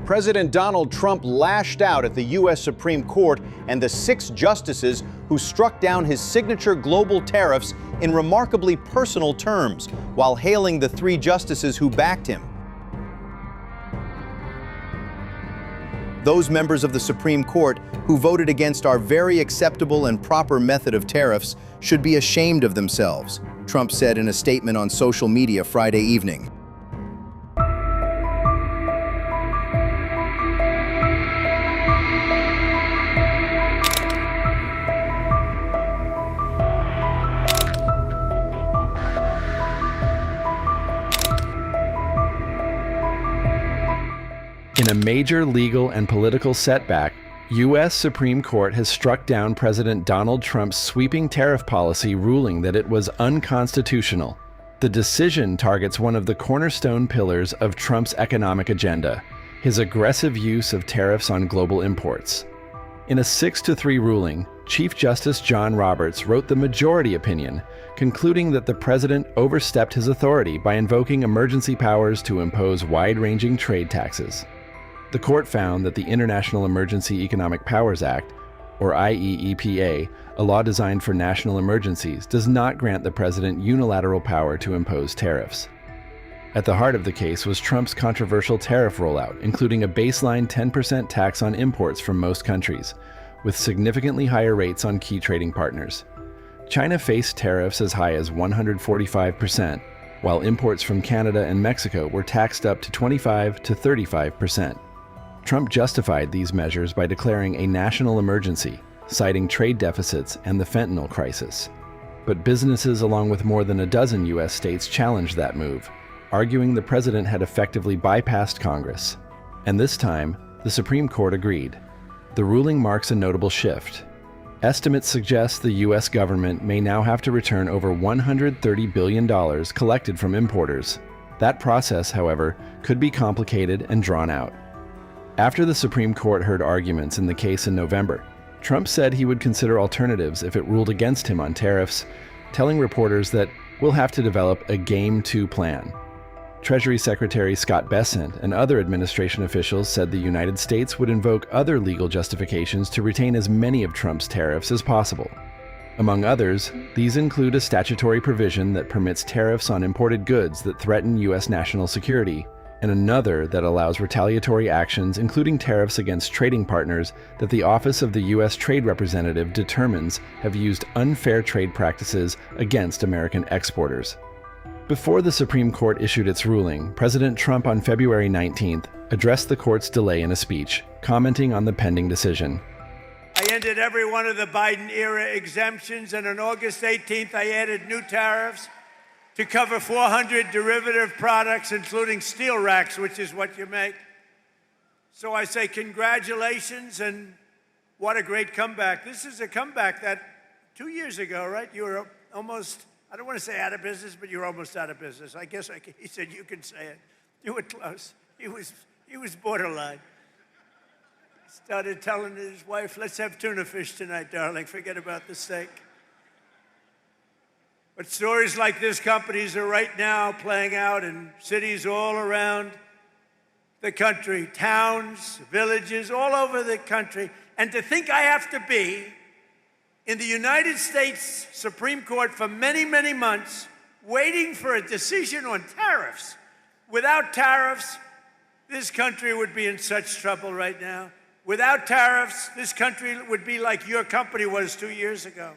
President Donald Trump lashed out at the U.S. Supreme Court and the 6 justices who struck down his signature global tariffs in remarkably personal terms, while hailing the 3 justices who backed him. Those members of the Supreme Court who voted against our very acceptable and proper method of tariffs should be ashamed of themselves, Trump said in a statement on social media Friday evening. In a major legal and political setback, U.S. Supreme Court has struck down President Donald Trump's sweeping tariff policy, ruling that it was unconstitutional. The decision targets one of the cornerstone pillars of Trump's economic agenda, his aggressive use of tariffs on global imports. In a 6-3 ruling, Chief Justice John Roberts wrote the majority opinion, concluding that the president overstepped his authority by invoking emergency powers to impose wide-ranging trade taxes. The court found that the International Emergency Economic Powers Act, or IEEPA, a law designed for national emergencies, does not grant the president unilateral power to impose tariffs. At the heart of the case was Trump's controversial tariff rollout, including a baseline 10% tax on imports from most countries, with significantly higher rates on key trading partners. China faced tariffs as high as 145%, while imports from Canada and Mexico were taxed up to 25 to 35%. Trump justified these measures by declaring a national emergency, citing trade deficits and the fentanyl crisis. But businesses along with more than a dozen U.S. states challenged that move, arguing the president had effectively bypassed Congress. And this time, the Supreme Court agreed. The ruling marks a notable shift. Estimates suggest the U.S. government may now have to return over $130 billion collected from importers. That process, however, could be complicated and drawn out. After the Supreme Court heard arguments in the case in November, Trump said he would consider alternatives if it ruled against him on tariffs, telling reporters that we'll have to develop a Game 2 plan. Treasury Secretary Scott Bessent and other administration officials said the United States would invoke other legal justifications to retain as many of Trump's tariffs as possible. Among others, these include a statutory provision that permits tariffs on imported goods that threaten U.S. national security, and another that allows retaliatory actions, including tariffs against trading partners that the Office of the U.S. Trade Representative determines have used unfair trade practices against American exporters. Before the Supreme Court issued its ruling, President Trump on February 19th addressed the court's delay in a speech, commenting on the pending decision. I ended every one of the Biden-era exemptions, and on August 18th, I added new tariffs to cover 400 derivative products, including steel racks, which is what you make. So I say congratulations, and what a great comeback. This is a comeback that 2 years ago, right, you were almost, I don't want to say out of business, but you were almost out of business. I guess he said you can say it. You were close. He was borderline. Started telling his wife, let's have tuna fish tonight, darling. Forget about the steak. But stories like this companies are right now playing out in cities all around the country, towns, villages, all over the country. And to think I have to be in the United States Supreme Court for many, many months waiting for a decision on tariffs. Without tariffs, this country would be in such trouble right now. Without tariffs, this country would be like your company was 2 years ago.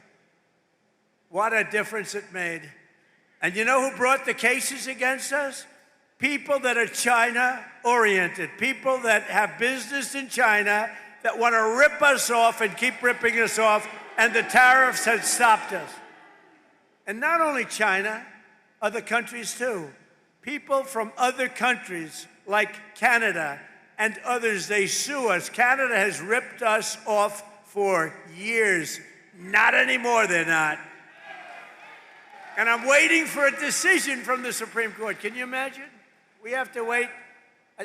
What a difference it made. And you know who brought the cases against us? People that are China-oriented, people that have business in China that want to rip us off and keep ripping us off, and the tariffs had stopped us. And not only China, other countries too. People from other countries like Canada and others, they sue us. Canada has ripped us off for years. Not anymore, they're not. And I'm waiting for a decision from the Supreme Court. Can you imagine? We have to wait.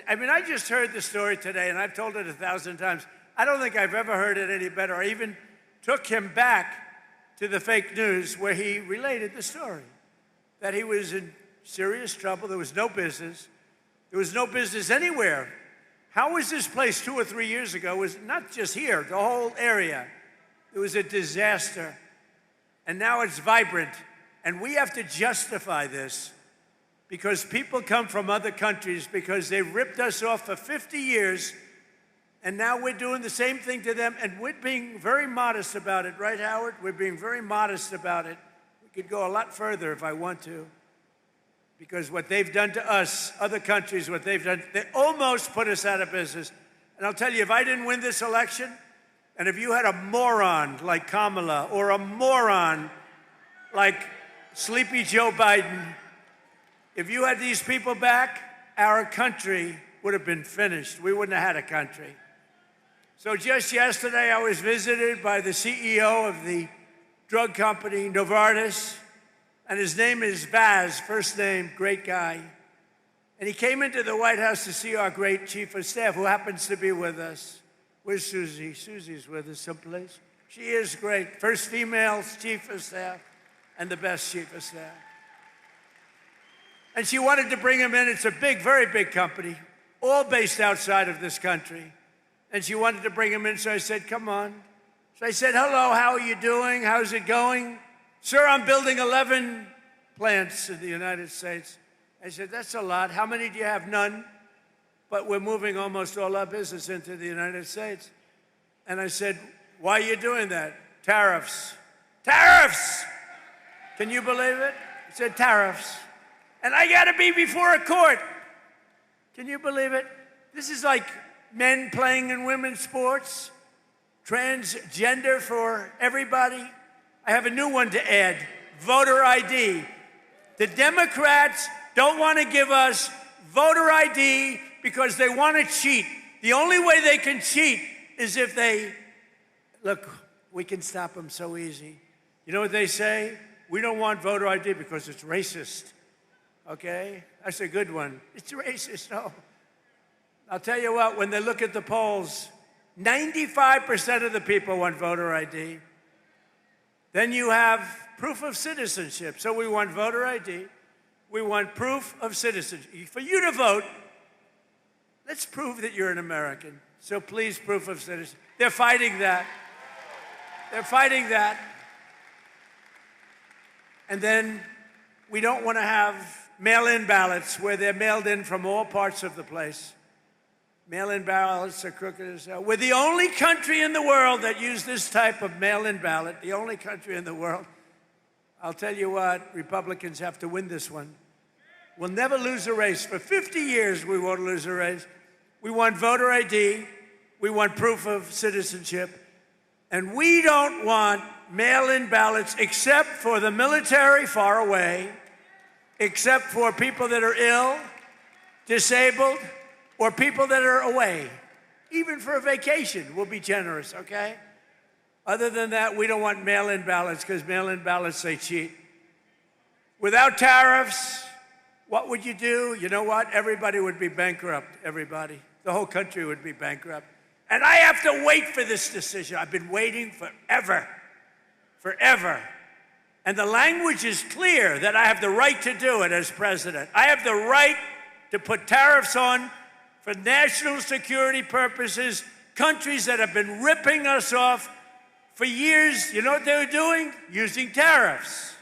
I mean, I just heard the story today, and I've told it 1,000 times. I don't think I've ever heard it any better. I even took him back to the fake news where he related the story, that he was in serious trouble. There was no business. There was no business anywhere How was this place 2 or 3 years ago? It was not just here, the whole area. It was a disaster. And now it's vibrant. And we have to justify this because people come from other countries because they ripped us off for 50 years. And now we're doing the same thing to them. And we're being very modest about it, right, Howard? We're being very modest about it. We could go a lot further if I want to. Because what they've done to us, other countries, what they've done, they almost put us out of business. And I'll tell you, if I didn't win this election, and if you had a moron like Kamala or a moron like Sleepy Joe Biden, if you had these people back, our country would have been finished. We wouldn't have had a country. So just yesterday, I was visited by the CEO of the drug company, Novartis, and his name is Baz, first name, great guy. And he came into the White House to see our great chief of staff, who happens to be with us. Where's Susie? Susie's with us someplace. She is great. First female chief of staff and the best chief of staff. And she wanted to bring him in. It's a big, very big company, all based outside of this country. And she wanted to bring him in, so I said, come on. So I said, hello, how are you doing? How's it going? Sir, I'm building 11 plants in the United States. I said, that's a lot. How many do you have? None. But we're moving almost all our business into the United States. And I said, why are you doing that? Tariffs. Tariffs! Can you believe it? He said, tariffs. And I got to be before a court. Can you believe it? This is like men playing in women's sports, transgender for everybody. I have a new one to add, voter ID. The Democrats don't want to give us voter ID because they want to cheat. The only way they can cheat is if they, look, we can stop them so easy. You know what they say? We don't want voter ID because it's racist. Okay? That's a good one. It's racist, no. I'll tell you what, when they look at the polls, 95% of the people want voter ID. Then you have proof of citizenship. So we want voter ID. We want proof of citizenship. For you to vote, let's prove that you're an American. So please, proof of citizenship. They're fighting that. They're fighting that. And then we don't want to have mail-in ballots where they're mailed in from all parts of the place. Mail-in ballots are crooked as hell. We're the only country in the world that use this type of mail-in ballot, the only country in the world. I'll tell you what, Republicans have to win this one. We'll never lose a race. For 50 years, we won't lose a race. We want voter ID. We want proof of citizenship. And we don't want mail-in ballots except for the military far away, except for people that are ill, disabled, or people that are away. Even for a vacation, we'll be generous, okay? Other than that, we don't want mail-in ballots because mail-in ballots, they cheat. Without tariffs, what would you do? You know what? Everybody would be bankrupt, everybody. The whole country would be bankrupt. And I have to wait for this decision. I've been waiting forever, forever. And the language is clear that I have the right to do it as president. I have the right to put tariffs on for national security purposes, countries that have been ripping us off for years. You know what they were doing? Using tariffs.